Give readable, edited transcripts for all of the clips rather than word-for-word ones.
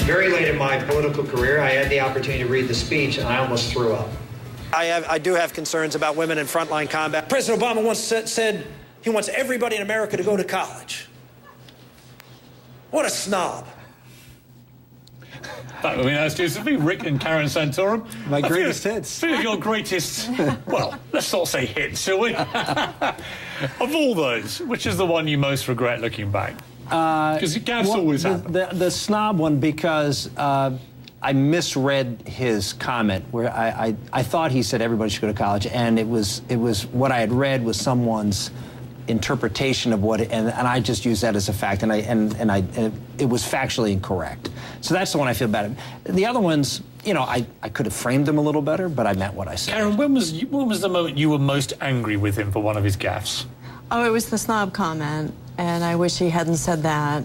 Very late in my political career, I had the opportunity to read the speech, and I almost threw up. I do have concerns about women in frontline combat. President Obama once said he wants everybody in America to go to college. What a snob. I mean, that's just be Rick and Karen Santorum. My greatest hits. Three of your greatest, well, let's not say hits, shall we? Of all those, which is the one you most regret looking back? Because gaffes always happen. The snob one, because I misread his comment where I thought he said everybody should go to college, and it was what I had read was someone's interpretation of what, and I just used that as a fact, and it was factually incorrect. So that's the one I feel bad at. The other ones, you know, I could have framed them a little better, but I meant what I said. Karen, when was the moment you were most angry with him for one of his gaffes? Oh, it was the snob comment, and I wish he hadn't said that.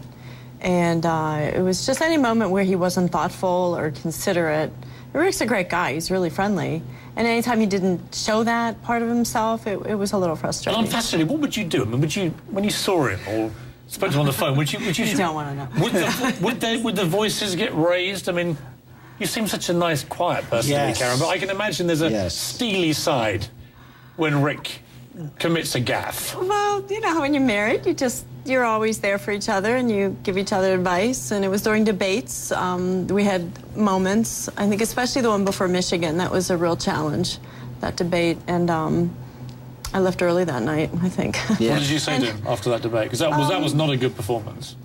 And it was just any moment where he wasn't thoughtful or considerate. Rick's a great guy. He's really friendly. And anytime he didn't show that part of himself, it was a little frustrating. And I'm fascinated. What would you do? I mean, would you, when you saw him or spoke to him on the phone, would you You don't want to know. Would the voices get raised? I mean, you seem such a nice, quiet person, Yes. Karen, but I can imagine there's a steely side when Rick commits a gaffe. Well, you know how when you're married, you're always there for each other and you give each other advice. And it was during debates. We had moments, I think especially the one before Michigan, that was a real challenge, that debate. And I left early that night, I think. Yeah. What did you say to him after that debate? Because that was not a good performance.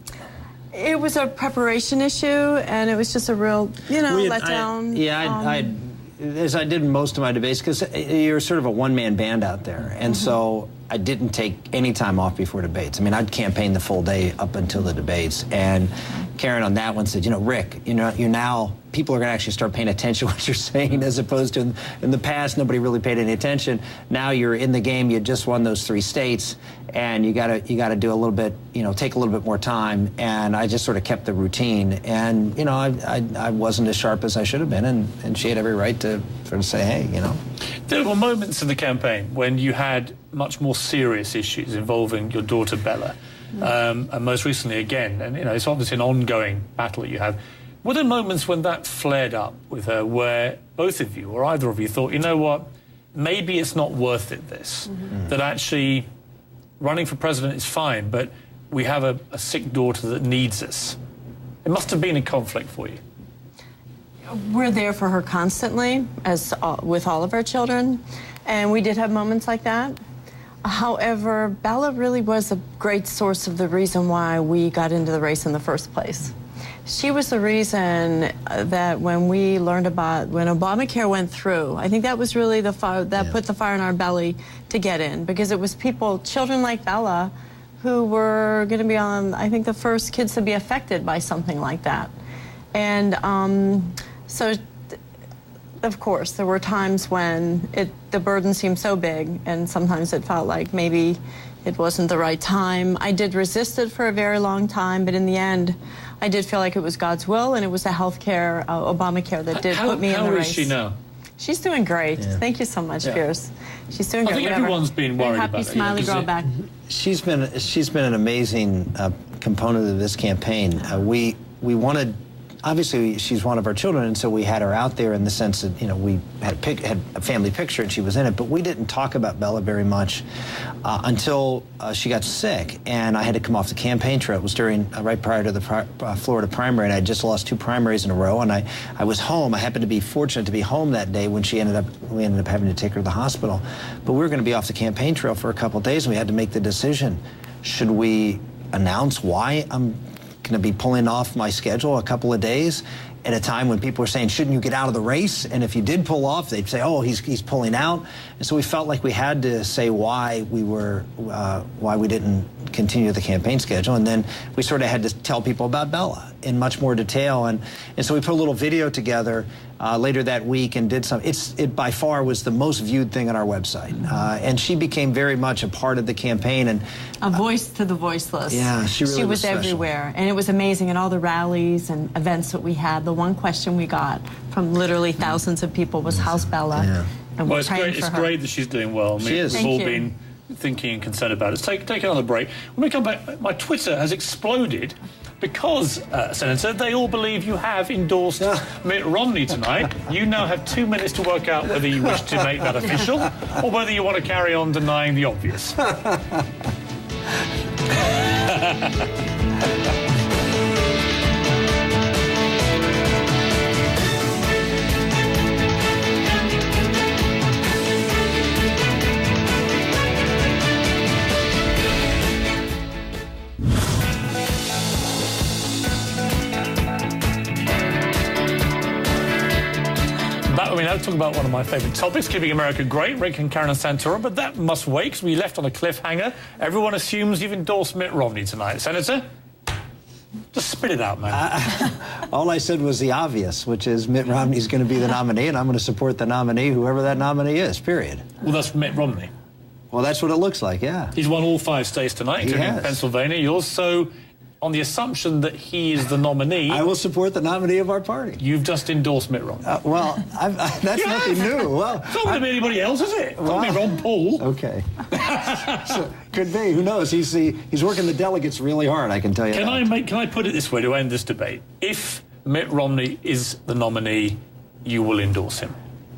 It was a preparation issue, and it was just a real, letdown. As I did in most of my debates, because you're sort of a one-man band out there, and so I didn't take any time off before debates. I mean, I'd campaign the full day up until the debates, and Karen on that one said, you know, Rick, you now, people are going to actually start paying attention to what you're saying, as opposed to in the past, nobody really paid any attention. Now you're in the game, you just won those 3 states, and you gotta do a little bit, take a little bit more time, and I just sort of kept the routine, and, I wasn't as sharp as I should have been, and she had every right to sort of say, hey, There were moments in the campaign when you had much more serious issues involving your daughter Bella, and most recently again, and it's obviously an ongoing battle that you have. Were there moments when that flared up with her where both of you, or either of you, thought, you know what, maybe it's not worth it, this, that actually running for president is fine, but we have a sick daughter that needs us? It must have been a conflict for you. We're there for her constantly, as with all of our children, and we did have moments like that. However, Bella really was a great source of the reason why we got into the race in the first place. She was the reason that when we learned about, when Obamacare went through, I think that was really the fire, that put the fire in our belly to get in, because it was children like Bella, who were going to be I think, the first kids to be affected by something like that. And so, of course, there were times when the burden seemed so big, and sometimes it felt like maybe it wasn't the right time. I did resist it for a very long time, but in the end, I did feel like it was God's will, and it was the healthcare, Obamacare, that did put me in the race. How is she now? She's doing great. Yeah. Thank you so much, Piers. She's doing great. I think everyone's been worried about it. Happy, smiley girl back. She's been an amazing component of this campaign. We wanted. Obviously, she's one of our children, and so we had her out there in the sense that, we had a family picture and she was in it, but we didn't talk about Bella very much until she got sick, and I had to come off the campaign trail. It was right prior to the Florida primary, and I had just lost 2 primaries in a row, and I was home. I happened to be fortunate to be home that day when we ended up having to take her to the hospital. But we were going to be off the campaign trail for a couple of days, and we had to make the decision. Should we announce why I'm going to be pulling off my schedule a couple of days at a time when people were saying, shouldn't you get out of the race? And if you did pull off, they'd say, oh, he's pulling out. And so we felt like we had to say why we didn't continue the campaign schedule. And then we sort of had to tell people about Bella in much more detail. And so we put a little video together later that week and did some. It by far was the most viewed thing on our website. And she became very much a part of the campaign. And a voice to the voiceless. Yeah, she really was special. Everywhere. And it was amazing at all the rallies and events that we had. The one question we got from literally thousands of people was, how's Bella? Yeah. And well, it's great that she's doing well. I mean, she is. We've all been thinking and concerned about it. Let's take another break. When we come back, my Twitter has exploded because, Senator, they all believe you have endorsed Mitt Romney tonight. You now have 2 minutes to work out whether you wish to make that official or whether you want to carry on denying the obvious. We now talk about one of my favourite topics, keeping America great, Rick and Karen Santorum, but that must wait because we left on a cliffhanger. Everyone assumes you've endorsed Mitt Romney tonight. Senator, just spit it out, man. All I said was the obvious, which is Mitt Romney's going to be the nominee, and I'm going to support the nominee, whoever that nominee is, period. Well, that's Mitt Romney. Well, that's what it looks like, yeah. He's won all 5 states tonight, including Pennsylvania, yours. So, on the assumption that he is the nominee, I will support the nominee of our party. You've just endorsed Mitt Romney. Well, that's nothing new. Well, it's not going to be anybody else, is it? It's not going to be Ron Paul. Okay. So, could be. Who knows? He's working the delegates really hard, I can tell you that. Can I put it this way to end this debate? If Mitt Romney is the nominee, you will endorse him.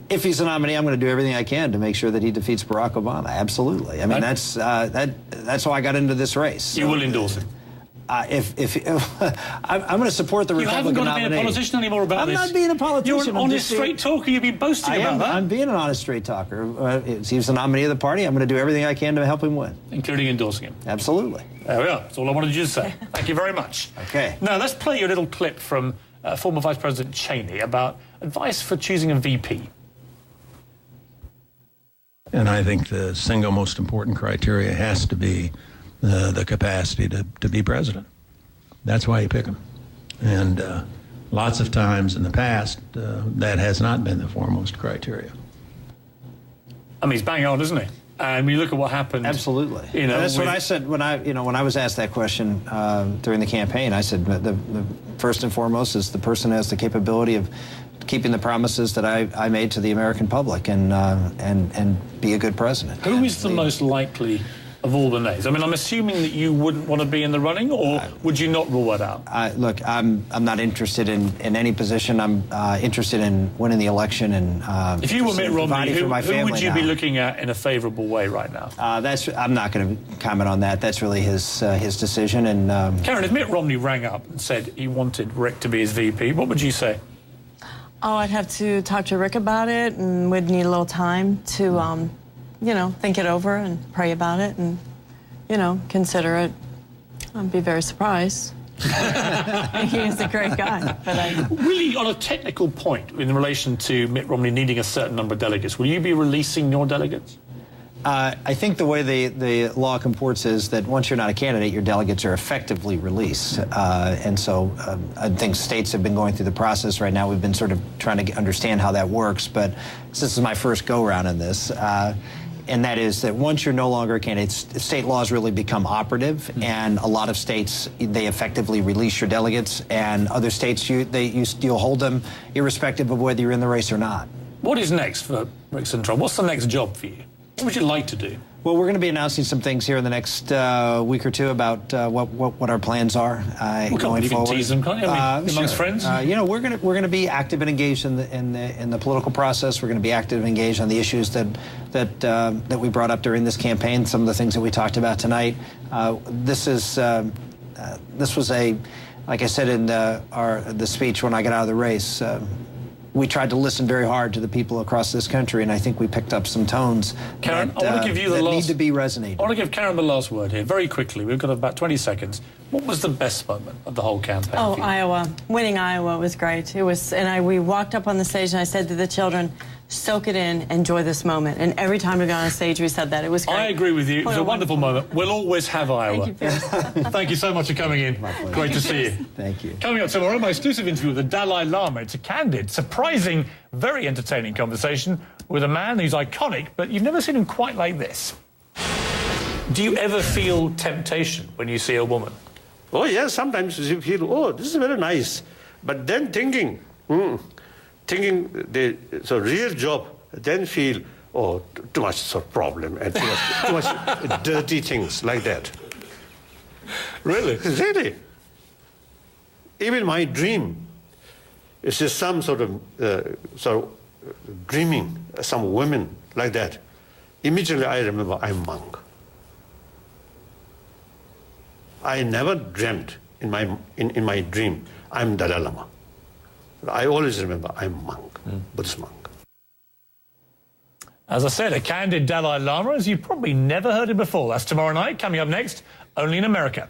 If he's the nominee, I'm going to do everything I can to make sure that he defeats Barack Obama. Absolutely. I mean, that's how I got into this race. You will endorse him. I'm going to support the Republican nominee. You haven't got to be a politician anymore about this. I'm not being a politician. You're an honest, straight talker. You've been boasting about that. I'm being an honest, straight talker. If he's the nominee of the party, I'm going to do everything I can to help him win. Including endorsing him. Absolutely. There we are. That's all I wanted you to say. Thank you very much. Okay. Now, let's play you a little clip from former Vice President Cheney about advice for choosing a VP. And I think the single most important criteria has to be the capacity to be president. That's why you pick him. And lots of times in the past, that has not been the foremost criteria. I mean, he's bang on, isn't he? And when you look at what happened... Absolutely. You know, that's what I said when I was asked that question during the campaign. I said the first and foremost is the person has the capability of keeping the promises that I made to the American public and be a good president. Who is the most likely of all the names? I mean, I'm assuming that you wouldn't want to be in the running, or would you not rule that out? Look, I'm not interested in any position. I'm interested in winning the election and if you were Mitt Romney, who would you be now. looking at in a favourable way right now? I'm not going to comment on that. That's really his decision. And Karen, if Mitt Romney rang up and said he wanted Rick to be his VP, what would you say? Oh, I'd have to talk to Rick about it, and we'd need a little time to, think it over and pray about it and, consider it. I'd be very surprised. He is a great guy. But Really, on a technical point in relation to Mitt Romney needing a certain number of delegates, will you be releasing your delegates? I think the way the law comports is that once you're not a candidate, your delegates are effectively released. And so I think states have been going through the process right now. We've been sort of trying to understand how that works. But this is my first go-around in this. And that is that once you're no longer a candidate, state laws really become operative. And a lot of states, they effectively release your delegates. And other states, you'll hold them irrespective of whether you're in the race or not. What is next for Rick Santorum? What's the next job for you? What would you like to do? Well, we're going to be announcing some things here in the next week or two about what our plans are going you forward. Can tease them, can't you? Amongst friends. We're going to be active and engaged in the political process. We're going to be active and engaged on the issues that we brought up during this campaign. Some of the things that we talked about tonight. This was like I said in the speech when I got out of the race. We tried to listen very hard to the people across this country, and I think we picked up some tones Karen, I want to give you the last, need to be resonated. I want to give Karen the last word here, very quickly. We've got about 20 seconds. What was the best moment of the whole campaign? Oh, Iowa. Winning Iowa was great. It was, and we walked up on the stage, and I said to the children, soak it in, enjoy this moment. And every time we got on stage, we said that. It was great. I agree with you. It was a wonderful moment. We'll always have Iowa. Thank you, Piers. Thank you so much for coming in. Great to see you. Thank you. Coming up tomorrow, my exclusive interview with the Dalai Lama. It's a candid, surprising, very entertaining conversation with a man who's iconic, but you've never seen him quite like this. Do you ever feel temptation when you see a woman? Oh, yes, sometimes you feel, oh, this is very nice. But then thinking the real job, then feel, oh, too much sort of problem and too much dirty things like that. Really? Really. Even my dream is just some sort of dreaming, some women like that. Immediately I remember I'm monk. I never dreamt in my dream I'm Dalai Lama. I always remember I'm monk, Buddhist monk. As I said, a candid Dalai Lama, as you've probably never heard him before. That's tomorrow night, coming up next, only in America.